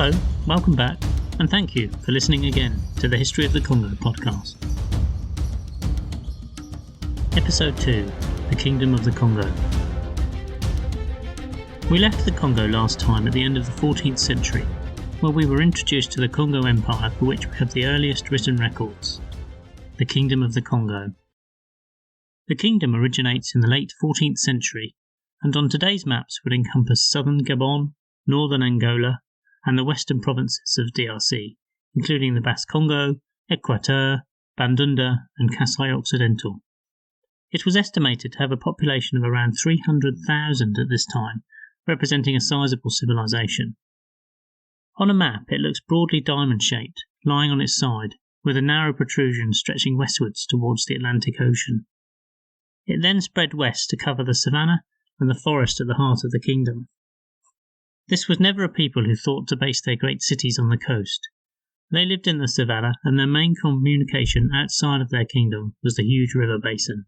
Hello, welcome back, and thank you for listening again to the History of the Congo podcast. Episode 2, The Kingdom of the Congo. We left the Congo last time at the end of the 14th century, where we were introduced to the Congo Empire, for which we have the earliest written records, the Kingdom of the Congo. The kingdom originates in the late 14th century, and on today's maps would encompass southern Gabon, northern Angola, and the western provinces of DRC, including the Basse-Congo, Equateur, Bandunda, and Kasai Occidental. It was estimated to have a population of around 300,000 at this time, representing a sizable civilization. On a map, it looks broadly diamond-shaped, lying on its side, with a narrow protrusion stretching westwards towards the Atlantic Ocean. It then spread west to cover the savanna and the forest at the heart of the kingdom. This was never a people who thought to base their great cities on the coast. They lived in the savanna, and their main communication outside of their kingdom was the huge river basin.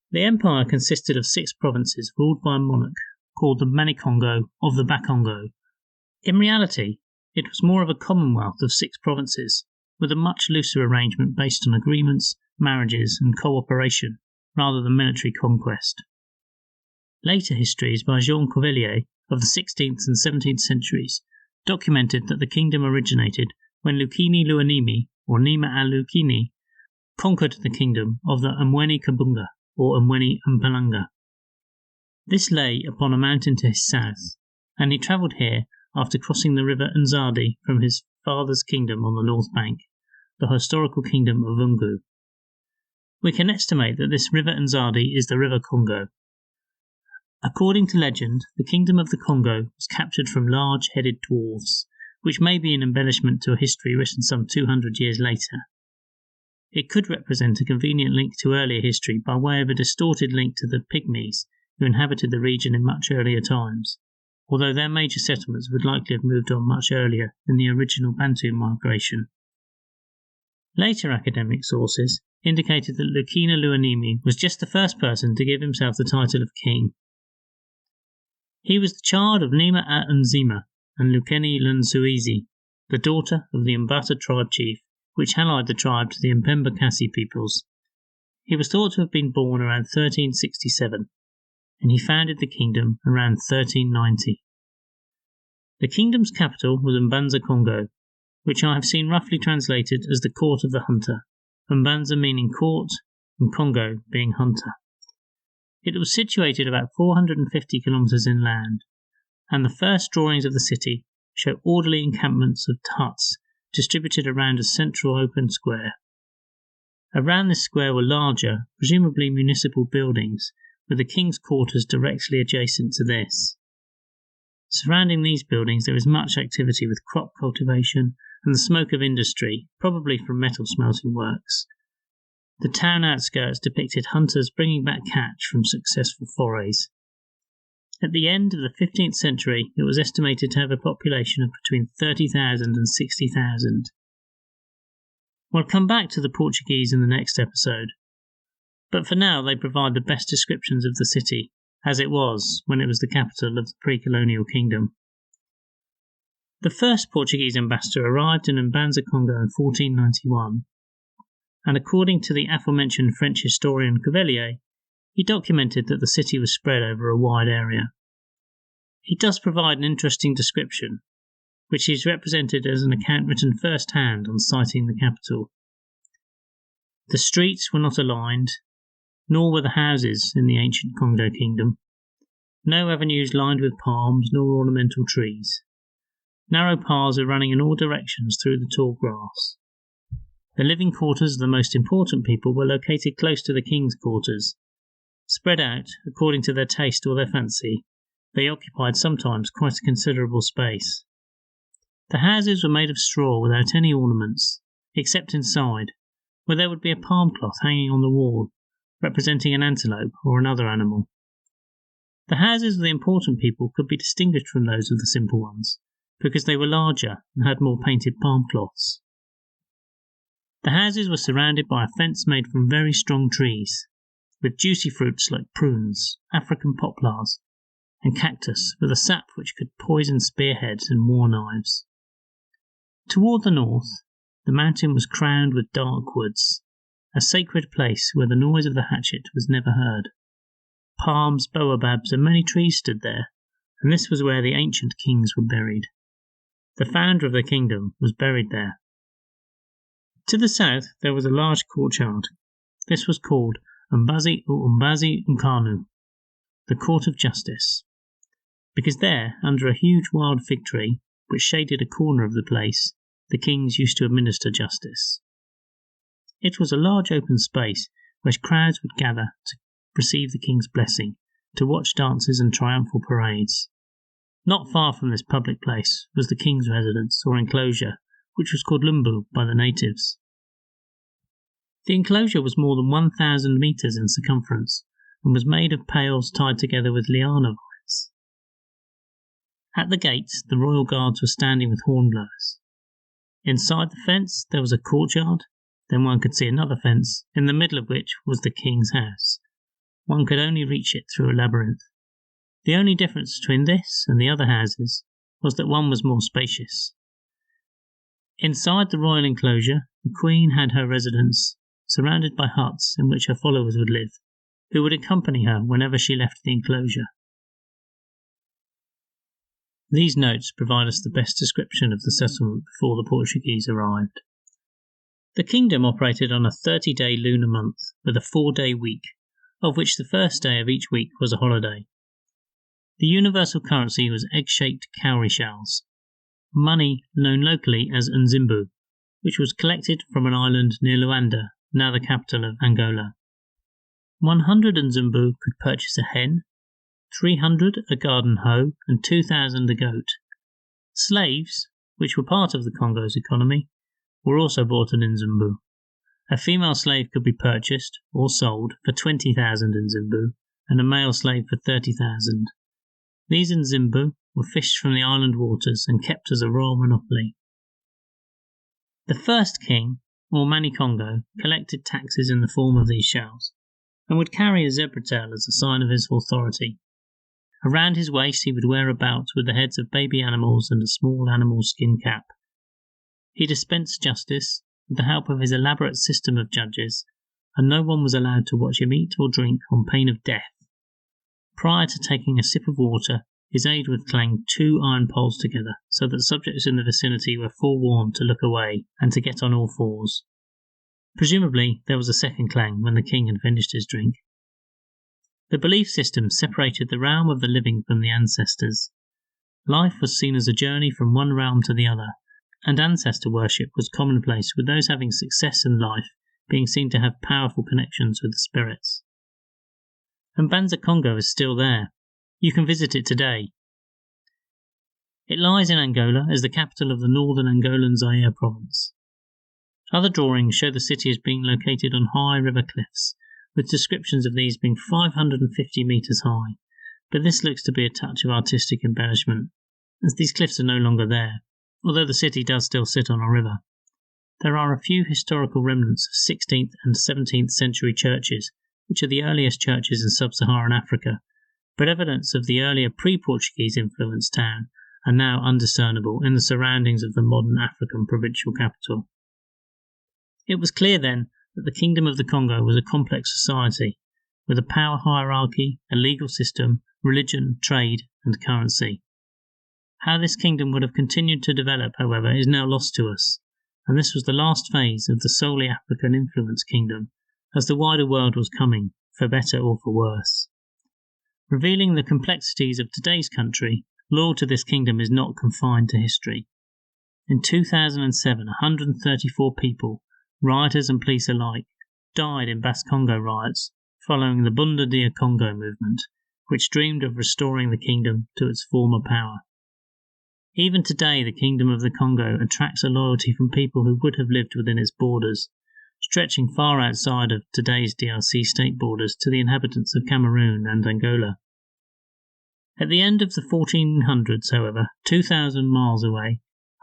The empire consisted of 6 provinces ruled by a monarch called the Manikongo of the Bakongo. In reality, it was more of a commonwealth of 6 provinces, with a much looser arrangement based on agreements, marriages, and cooperation, rather than military conquest. Later histories by Jean Cavelier of the 16th and 17th centuries documented that the kingdom originated when Lukini Luanimi, or Nima al-Lukini, conquered the kingdom of the Umweni Kabunga, or Umweni Mpalanga. This lay upon a mountain to his south, and he travelled here after crossing the river Nzadi from his father's kingdom on the north bank, the historical kingdom of Vungu. We can estimate that this river Nzadi is the river Congo. According to legend, the kingdom of the Congo was captured from large-headed dwarfs, which may be an embellishment to a history written some 200 years later. It could represent a convenient link to earlier history by way of a distorted link to the Pygmies who inhabited the region in much earlier times, although their major settlements would likely have moved on much earlier than the original Bantu migration. Later academic sources indicated that Lukina Luanimi was just the first person to give himself the title of king. He was the child of Nima Nzima and Lukeni Lunsuizi, the daughter of the Mbata tribe chief, which allied the tribe to the Mpembakasi peoples. He was thought to have been born around 1367, and he founded the kingdom around 1390. The kingdom's capital was MBanza Kongo, which I have seen roughly translated as the court of the hunter, MBanza meaning court and Congo being hunter. It was situated about 450 kilometres inland, and the first drawings of the city show orderly encampments of huts distributed around a central open square. Around this square were larger, presumably municipal buildings, with the king's quarters directly adjacent to this. Surrounding these buildings there is much activity with crop cultivation and the smoke of industry, probably from metal smelting works. The town outskirts depicted hunters bringing back catch from successful forays. At the end of the 15th century, it was estimated to have a population of between 30,000 and 60,000. We'll come back to the Portuguese in the next episode, but for now they provide the best descriptions of the city, as it was when it was the capital of the precolonial kingdom. The first Portuguese ambassador arrived in MBanza Kongo in 1491, and according to the aforementioned French historian Cavelier, he documented that the city was spread over a wide area. He does provide an interesting description, which is represented as an account written first-hand on sighting the capital. The streets were not aligned, nor were the houses in the ancient Congo kingdom. No avenues lined with palms nor ornamental trees. Narrow paths were running in all directions through the tall grass. The living quarters of the most important people were located close to the king's quarters. Spread out, according to their taste or their fancy, they occupied sometimes quite a considerable space. The houses were made of straw without any ornaments, except inside, where there would be a palm cloth hanging on the wall, representing an antelope or another animal. The houses of the important people could be distinguished from those of the simple ones, because they were larger and had more painted palm cloths. The houses were surrounded by a fence made from very strong trees, with juicy fruits like prunes, African poplars, and cactus with a sap which could poison spearheads and war knives. Toward the north, the mountain was crowned with dark woods, a sacred place where the noise of the hatchet was never heard. Palms, baobabs, and many trees stood there, and this was where the ancient kings were buried. The founder of the kingdom was buried there. To the south there was a large courtyard. This was called MBanza Kongo, the Court of Justice, because there, under a huge wild fig tree, which shaded a corner of the place, the kings used to administer justice. It was a large open space where crowds would gather to receive the king's blessing, to watch dances and triumphal parades. Not far from this public place was the king's residence or enclosure, which was called Lumbu by the natives. The enclosure was more than 1,000 metres in circumference and was made of pales tied together with liana vines. At the gates the royal guards were standing with hornblowers. Inside the fence there was a courtyard, then one could see another fence, in the middle of which was the king's house. One could only reach it through a labyrinth. The only difference between this and the other houses was that one was more spacious. Inside the royal enclosure, the queen had her residence, surrounded by huts in which her followers would live, who would accompany her whenever she left the enclosure. These notes provide us the best description of the settlement before the Portuguese arrived. The kingdom operated on a 30-day lunar month with a 4-day week, of which the first day of each week was a holiday. The universal currency was egg-shaped cowrie shells, money known locally as nzimbu, which was collected from an island near Luanda, now the capital of Angola. 100 nzimbu could purchase a hen, 300 a garden hoe, and 2,000 a goat. Slaves, which were part of the Congo's economy, were also bought in nzimbu. A female slave could be purchased or sold for 20,000 nzimbu, and a male slave for 30,000. These nzimbu were fished from the island waters and kept as a royal monopoly. The first king, or Mani Kongo, collected taxes in the form of these shells, and would carry a zebra tail as a sign of his authority. Around his waist he would wear a belt with the heads of baby animals and a small animal skin cap. He dispensed justice with the help of his elaborate system of judges, and no one was allowed to watch him eat or drink on pain of death. Prior to taking a sip of water, his aide would clang 2 iron poles together, so that subjects in the vicinity were forewarned to look away and to get on all fours. Presumably there was a second clang when the king had finished his drink. The belief system separated the realm of the living from the ancestors. Life was seen as a journey from one realm to the other, and ancestor worship was commonplace, with those having success in life being seen to have powerful connections with the spirits. MBanza Kongo is still there. You can visit it today. It lies in Angola as the capital of the northern Angolan Zaire province. Other drawings show the city as being located on high river cliffs, with descriptions of these being 550 metres high, but this looks to be a touch of artistic embellishment, as these cliffs are no longer there, although the city does still sit on a river. There are a few historical remnants of 16th and 17th century churches, which are the earliest churches in sub-Saharan Africa, but evidence of the earlier pre-Portuguese influenced town are now undiscernible in the surroundings of the modern African provincial capital. It was clear then that the Kingdom of the Congo was a complex society, with a power hierarchy, a legal system, religion, trade, and currency. How this kingdom would have continued to develop, however, is now lost to us, and this was the last phase of the solely African influence kingdom, as the wider world was coming, for better or for worse. Revealing the complexities of today's country, law to this kingdom is not confined to history. In 2007, 134 people, rioters and police alike, died in Bas-Congo riots following the Bunda Dia Congo movement, which dreamed of restoring the kingdom to its former power. Even today, the Kingdom of the Congo attracts a loyalty from people who would have lived within its borders, stretching far outside of today's DRC state borders to the inhabitants of Cameroon and Angola. At the end of the 1400s, however, 2,000 miles away,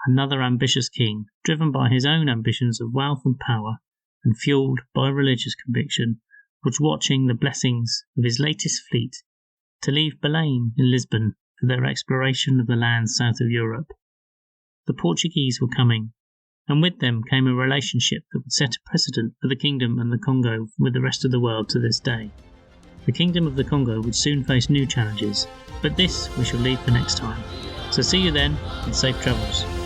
another ambitious king, driven by his own ambitions of wealth and power, and fueled by religious conviction, was watching the blessings of his latest fleet to leave Belém in Lisbon for their exploration of the lands south of Europe. The Portuguese were coming, and with them came a relationship that would set a precedent for the Kingdom and the Congo with the rest of the world to this day. The Kingdom of the Congo would soon face new challenges, but this we shall leave for next time. So see you then, and safe travels.